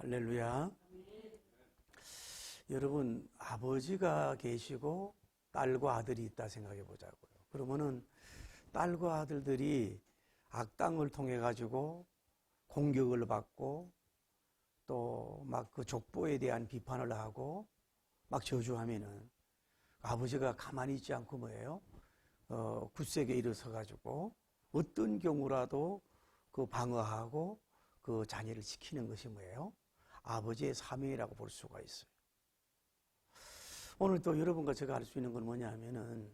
할렐루야. 여러분, 아버지가 계시고 딸과 아들이 있다 생각해 보자고요. 그러면은 딸과 아들들이 악당을 통해 가지고 공격을 받고 또 막 그 족보에 대한 비판을 하고 막 저주하면은 아버지가 가만히 있지 않고 뭐예요? 굳세게 일어서 가지고 어떤 경우라도 그 방어하고 그 자녀를 지키는 것이 뭐예요? 아버지의 사명이라고 볼 수가 있어요. 오늘 또 여러분과 제가 알 수 있는 건 뭐냐 하면은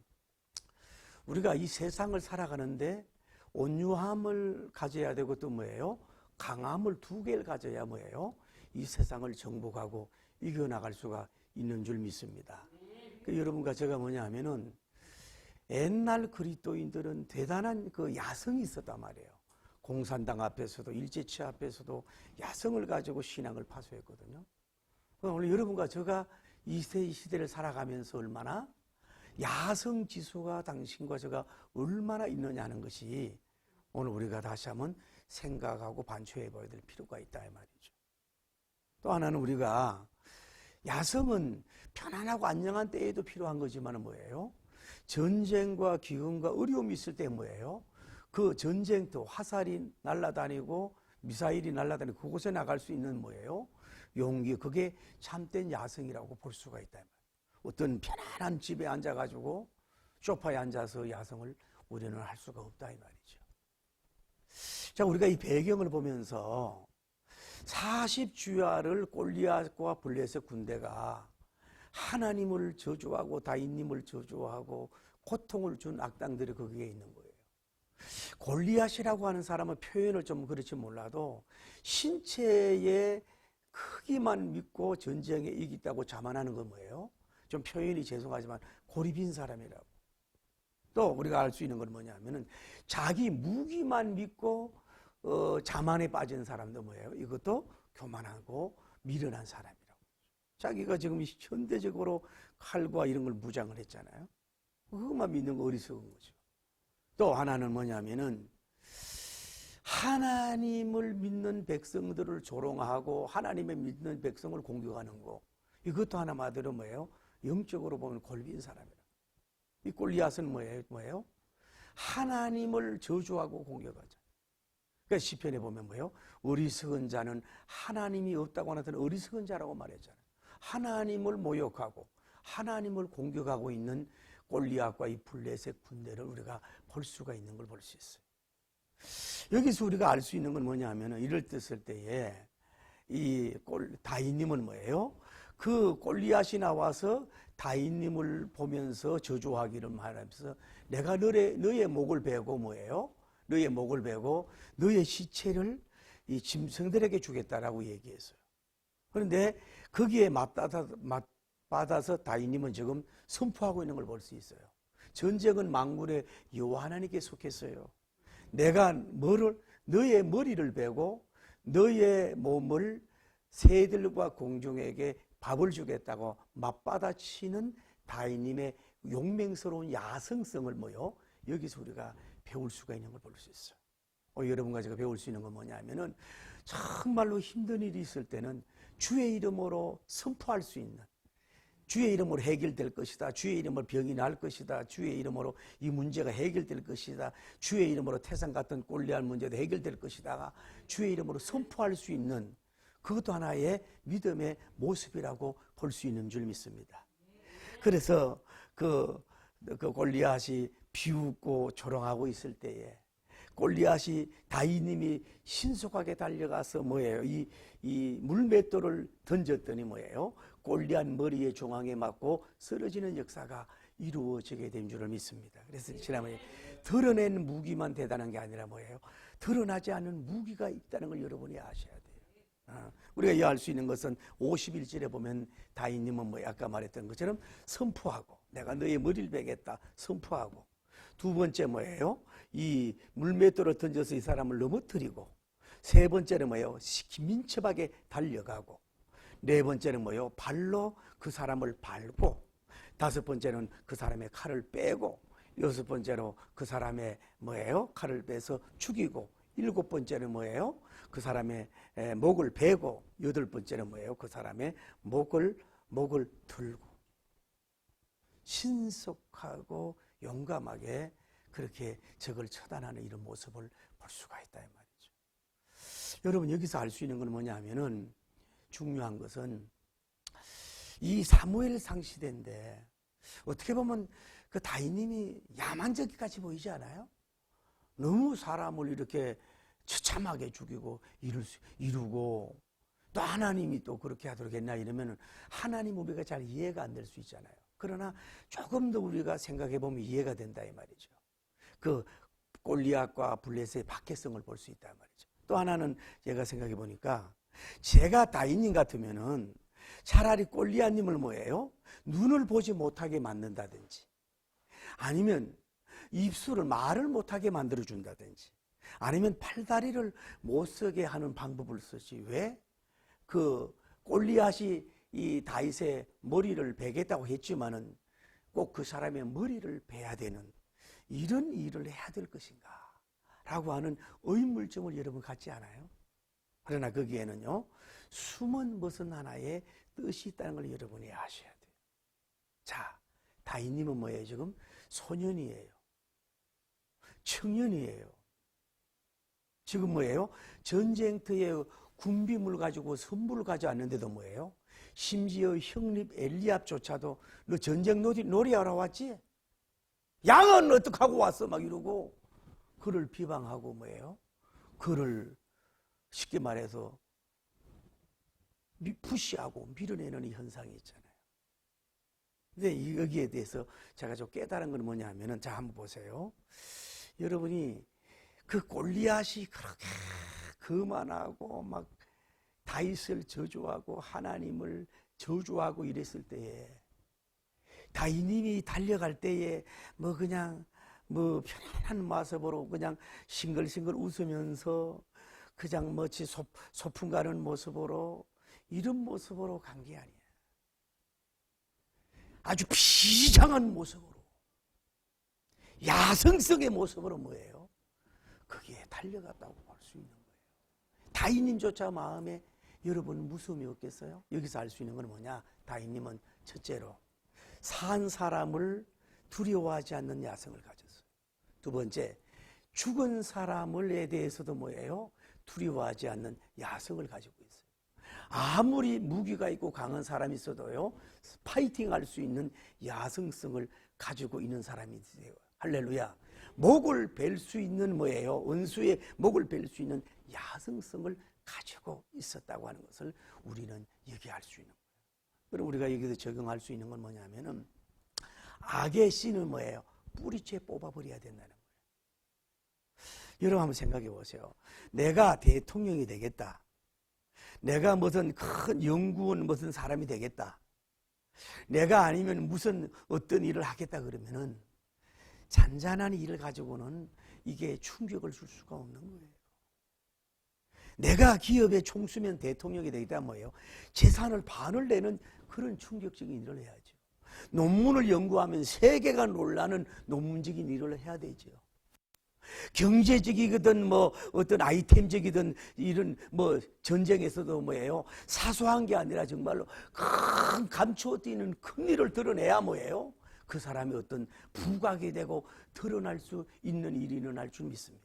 우리가 이 세상을 살아가는데 온유함을 가져야 되고 또 뭐예요? 강함을 두 개를 가져야 뭐예요? 이 세상을 정복하고 이겨나갈 수가 있는 줄 믿습니다. 여러분과 제가 뭐냐 하면은 옛날 그리스도인들은 대단한 그 야성이 있었단 말이에요. 공산당 앞에서도 일제치 앞에서도 야성을 가지고 신앙을 파수했거든요. 오늘 여러분과 제가 이 시대를 살아가면서 얼마나 야성 지수가 당신과 제가 얼마나 있느냐 하는 것이 오늘 우리가 다시 한번 생각하고 반추해 봐야 될 필요가 있다 이 말이죠. 또 하나는 우리가 야성은 편안하고 안녕한 때에도 필요한 거지만 뭐예요? 전쟁과 기근과 어려움이 있을 때 뭐예요? 그 전쟁터 화살이 날아다니고 미사일이 날아다니고 그곳에 나갈 수 있는 뭐예요? 용기, 그게 참된 야성이라고 볼 수가 있다. 어떤 편안한 집에 앉아가지고 소파에 앉아서 야성을 우리는 할 수가 없다 이 말이죠. 자, 우리가 이 배경을 보면서 40주야를 골리앗과 블레셋 군대가 하나님을 저주하고 다윗님을 저주하고 고통을 준 악당들이 거기에 있는 거예요. 골리앗이라고 하는 사람은 표현을 좀 그렇지 몰라도 신체의 크기만 믿고 전쟁에 이기다고 자만하는 건 뭐예요? 좀 표현이 죄송하지만 고립인 사람이라고. 또 우리가 알 수 있는 건 뭐냐면은 자기 무기만 믿고 자만에 빠진 사람도 뭐예요? 이것도 교만하고 미련한 사람이라고. 자기가 지금 현대적으로 칼과 이런 걸 무장을 했잖아요. 그것만 믿는 거 어리석은 거죠. 또 하나는 뭐냐면은 하나님을 믿는 백성들을 조롱하고 하나님을 믿는 백성을 공격하는 거. 이것도 하나마디로 뭐예요? 영적으로 보면 골빈 사람이라. 이 골리앗은 뭐예요? 하나님을 저주하고 공격하죠. 그러니까 시편에 보면 뭐예요? 어리석은 자는 하나님이 없다고 하는 어리석은 자라고 말했잖아요. 하나님을 모욕하고 하나님을 공격하고 있는 골리앗과 이 블레셋 군대를 우리가 볼 수가 있는 걸 볼 수 있어요. 여기서 우리가 알 수 있는 건 뭐냐면은 이럴 때에 이 다윗님은 뭐예요? 그 골리앗이 나와서 다윗님을 보면서 저주하기를 말하면서 내가 너의 목을 베고 뭐예요? 너의 목을 베고 너의 시체를 이 짐승들에게 주겠다라고 얘기했어요. 그런데 거기에 맞받아서 다윗님은 지금 선포하고 있는 걸 볼 수 있어요. 전쟁은 만군의 여호와 하나님께 속했어요. 내가 너의 머리를 베고 너의 몸을 새들과 공중에게 밥을 주겠다고 맞받아치는 다윗님의 용맹스러운 야성성을 여기서 우리가 배울 수가 있는 걸 볼 수 있어요. 여러분과 제가 배울 수 있는 건 뭐냐면은 정말로 힘든 일이 있을 때는 주의 이름으로 선포할 수 있는, 주의 이름으로 해결될 것이다. 주의 이름으로 병이 날 것이다. 주의 이름으로 이 문제가 해결될 것이다. 주의 이름으로 태산 같은 골리앗 문제도 해결될 것이다. 주의 이름으로 선포할 수 있는 그것도 하나의 믿음의 모습이라고 볼 수 있는 줄 믿습니다. 그래서 그 골리앗이 비웃고 조롱하고 있을 때에 골리앗이 다윗님이 신속하게 달려가서 뭐예요? 이 물맷돌을 던졌더니 뭐예요? 골리앗 머리에 중앙에 맞고 쓰러지는 역사가 이루어지게 된 줄을 믿습니다. 그래서 지난번에 드러낸 무기만 대단한 게 아니라 뭐예요? 드러나지 않는 무기가 있다는 걸 여러분이 아셔야 돼요. 우리가 이해할 수 있는 것은 51절에 보면 다윗님은 아까 말했던 것처럼 선포하고 내가 너의 머리를 베겠다 선포하고, 두 번째 뭐예요? 이 물맷돌을 던져서 이 사람을 넘어뜨리고, 세 번째는 뭐예요? 민첩하게 달려가고, 네 번째는 뭐예요? 발로 그 사람을 밟고, 다섯 번째는 그 사람의 칼을 빼고, 여섯 번째로 그 사람의 뭐예요? 칼을 빼서 죽이고, 7번째는 뭐예요? 그 사람의 목을 베고, 8번째는 뭐예요? 그 사람의 목을 들고 신속하고 용감하게 그렇게 적을 처단하는 이런 모습을 볼 수가 있다 이 말이죠. 여러분, 여기서 알 수 있는 건 뭐냐 하면은, 중요한 것은 이 사무엘상 시대인데 어떻게 보면 그 다윗님이 야만적이까지 보이지 않아요? 너무 사람을 이렇게 처참하게 죽이고 이루고, 또 하나님이 또 그렇게 하도록 했나 이러면 하나님 우리가 잘 이해가 안 될 수 있잖아요. 그러나 조금 더 우리가 생각해 보면 이해가 된다 이 말이죠. 그 골리앗과 블레셋의 박해성을 볼 수 있다 이 말이죠. 또 하나는 제가 생각해 보니까, 제가 다윗님 같으면은 차라리 골리앗님을 뭐예요? 눈을 보지 못하게 만든다든지, 아니면 입술을 말을 못하게 만들어준다든지, 아니면 팔다리를 못 쓰게 하는 방법을 쓰지. 왜? 그 골리앗이 이 다윗의 머리를 베겠다고 했지만은 꼭 그 사람의 머리를 베야 되는 이런 일을 해야 될 것인가 라고 하는 의문점을 여러분 갖지 않아요? 그러나 거기에는요, 숨은 무슨 하나의 뜻이 있다는 걸 여러분이 아셔야 돼요. 자, 다윗님은 뭐예요? 지금 소년이에요. 청년이에요. 지금 뭐예요? 전쟁터에 군비물 가지고 선물을 가져왔는데도 뭐예요? 심지어 형님 엘리압조차도 너 전쟁 놀이하러 왔지? 양은 어떡하고 왔어? 막 이러고 그를 비방하고 뭐예요? 그를 쉽게 말해서 푸시하고 밀어내는 이 현상이 있잖아요. 근데 여기에 대해서 제가 좀 깨달은 건 뭐냐 하면은, 자, 한번 보세요. 여러분이 그 골리앗이 그렇게 거만하고 막 다윗을 저주하고 하나님을 저주하고 이랬을 때에, 다윗님이 달려갈 때에 뭐 그냥 뭐 편안한 모습으로 그냥 싱글싱글 웃으면서 그냥 뭐지 소풍 가는 모습으로, 이런 모습으로 간 게 아니에요. 아주 비장한 모습으로, 야성성의 모습으로 뭐예요? 거기에 달려갔다고 볼 수 있는 거예요. 다윗님조차 마음에 여러분 무서움이 없겠어요? 여기서 알 수 있는 건 뭐냐? 다윗님은 첫째로 산 사람을 두려워하지 않는 야성을 가졌어요. 두 번째, 죽은 사람에 대해서도 뭐예요? 두려워하지 않는 야성을 가지고 있어요. 아무리 무기가 있고 강한 사람이 있어도요, 파이팅할 수 있는 야성성을 가지고 있는 사람이 있어요. 할렐루야. 목을 벨 수 있는 뭐예요? 원수의 목을 벨 수 있는 야성성을 가지고 있었다고 하는 것을 우리는 얘기할 수 있는 거예요. 그럼 우리가 여기서 적용할 수 있는 건 뭐냐면은, 악의 씨는 뭐예요? 뿌리째 뽑아버려야 된다는 거예요. 여러분 한번 생각해 보세요. 내가 대통령이 되겠다. 내가 무슨 큰 연구원 무슨 사람이 되겠다. 내가 아니면 무슨 어떤 일을 하겠다 그러면은, 잔잔한 일을 가지고는 이게 충격을 줄 수가 없는 거예요. 내가 기업의 총수면 대통령이 되겠다 뭐예요? 재산을 반을 내는 그런 충격적인 일을 해야죠. 논문을 연구하면 세계가 놀라는 논문적인 일을 해야 되죠. 경제적이든 뭐 어떤 아이템적이든 이런 뭐 전쟁에서도 뭐예요? 사소한 게 아니라 정말로 큰 감추어 띄는 큰 일을 드러내야 뭐예요? 그 사람이 어떤 부각이 되고 드러날 수 있는 일이 일어날 줄 믿습니다.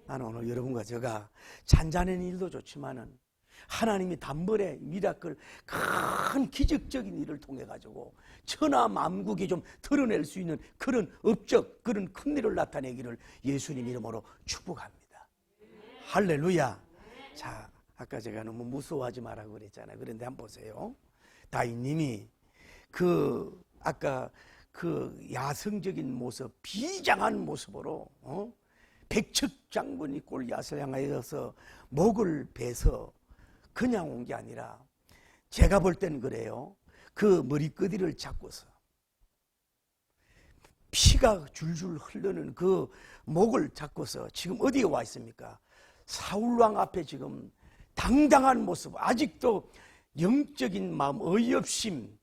나는 오늘 여러분과 제가 잔잔한 일도 좋지만은 하나님이 단번에 미라클 큰 기적적인 일을 통해 가지고 천하 만국이 좀 드러낼 수 있는 그런 업적, 그런 큰 일을 나타내기를 예수님 이름으로 축복합니다. 할렐루야. 자, 아까 제가 너무 무서워하지 말라고 그랬잖아요. 그런데 한번 보세요. 다윗님이 아까 그 야성적인 모습, 비장한 모습으로 백척 장군이 골리앗을 향하여서 목을 베서 그냥 온 게 아니라, 제가 볼 땐 그래요. 그 머리끄디를 잡고서 피가 줄줄 흐르는 그 목을 잡고서 지금 어디에 와 있습니까? 사울왕 앞에 지금 당당한 모습, 아직도 영적인 마음, 어이없심,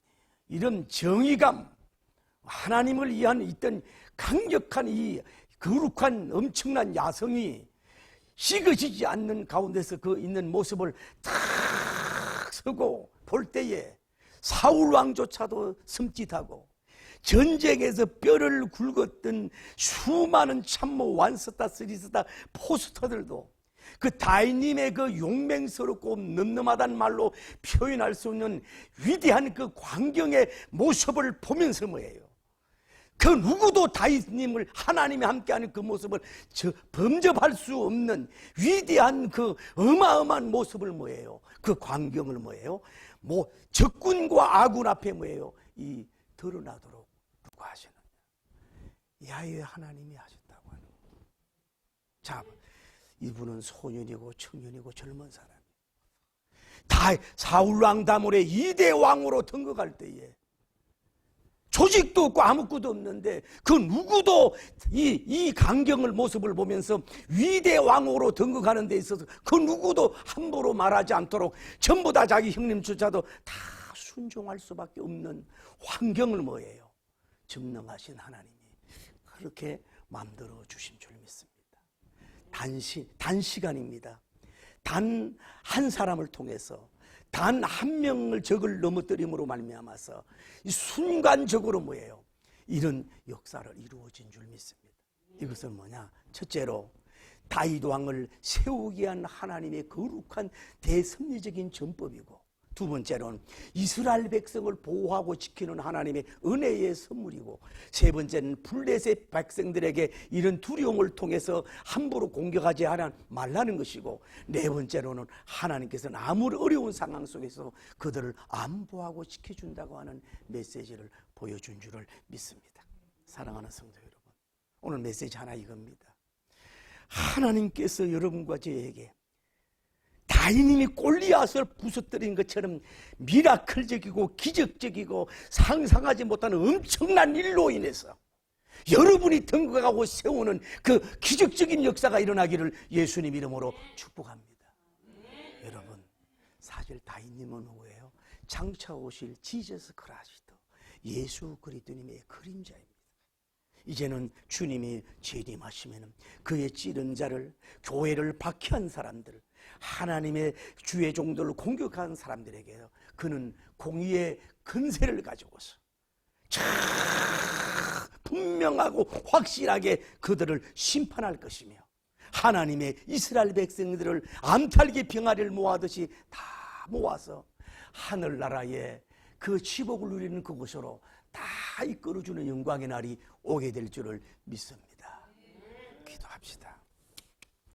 이런 정의감, 하나님을 위한 있던 강력한 이 거룩한 엄청난 야성이 식어지지 않는 가운데서 그 있는 모습을 탁 서고 볼 때에 사울 왕조차도 섬찟하고 전쟁에서 뼈를 굵었던 수많은 참모 완스타 스리스타 포스터들도 그 다윗님의 그 용맹스럽고 늠름하다는 말로 표현할 수 없는 위대한 그 광경의 모습을 보면서 뭐예요? 그 누구도 다윗님을 하나님이 함께하는 그 모습을 범접할 수 없는 위대한 그 어마어마한 모습을 뭐예요? 그 광경을 뭐예요? 뭐 적군과 아군 앞에 뭐예요? 이 드러나도록 누가 하시느냐? 야훼 하나님이 하셨다고 하는 거예요. 자, 이분은 소년이고 청년이고 젊은 사람이에요. 다 사울왕 다물의 2대 왕으로 등극할 때에 조직도 없고 아무것도 없는데 그 누구도 이 광경을 모습을 보면서 위대 왕으로 등극하는 데 있어서 그 누구도 함부로 말하지 않도록 전부 다 자기 형님조차도 다 순종할 수밖에 없는 환경을 뭐예요? 증명하신 하나님이 그렇게 만들어 주신 줄 믿습니다. 단시간입니다. 단 한 사람을 통해서 단 한 명을 적을 넘어뜨림으로 말미암아서 이 순간적으로 뭐예요? 이런 역사를 이루어진 줄 믿습니다. 이것은 뭐냐? 첫째로 다윗 왕을 세우기 위한 하나님의 거룩한 대섭리적인 전법이고, 두 번째로는 이스라엘 백성을 보호하고 지키는 하나님의 은혜의 선물이고, 세 번째는 블레셋 백성들에게 이런 두려움을 통해서 함부로 공격하지 말라는 것이고, 네 번째로는 하나님께서는 아무리 어려운 상황 속에서 그들을 안보하고 지켜준다고 하는 메시지를 보여준 줄을 믿습니다. 사랑하는 성도 여러분, 오늘 메시지 하나 이겁니다. 하나님께서 여러분과 저에게 다윗님이 골리앗을 부서뜨린 것처럼 미라클적이고 기적적이고 상상하지 못하는 엄청난 일로 인해서 여러분이 등극하고 세우는 그 기적적인 역사가 일어나기를 예수님 이름으로 축복합니다. 여러분, 사실 다윗님은 누구예요? 장차 오실 지저스 크라시도 예수 그리스도님의 그림자입니다. 이제는 주님이 재림하시면 그의 찌른 자를, 교회를 박해한 사람들, 하나님의 주의 종들을 공격한 사람들에게 그는 공의의 근세를 가지고서 분명하고 확실하게 그들을 심판할 것이며, 하나님의 이스라엘 백성들을 암탈기 병아리를 모아듯이 다 모아서 하늘나라에 그 지복을 누리는 그곳으로 다 이끌어주는 영광의 날이 오게 될 줄을 믿습니다.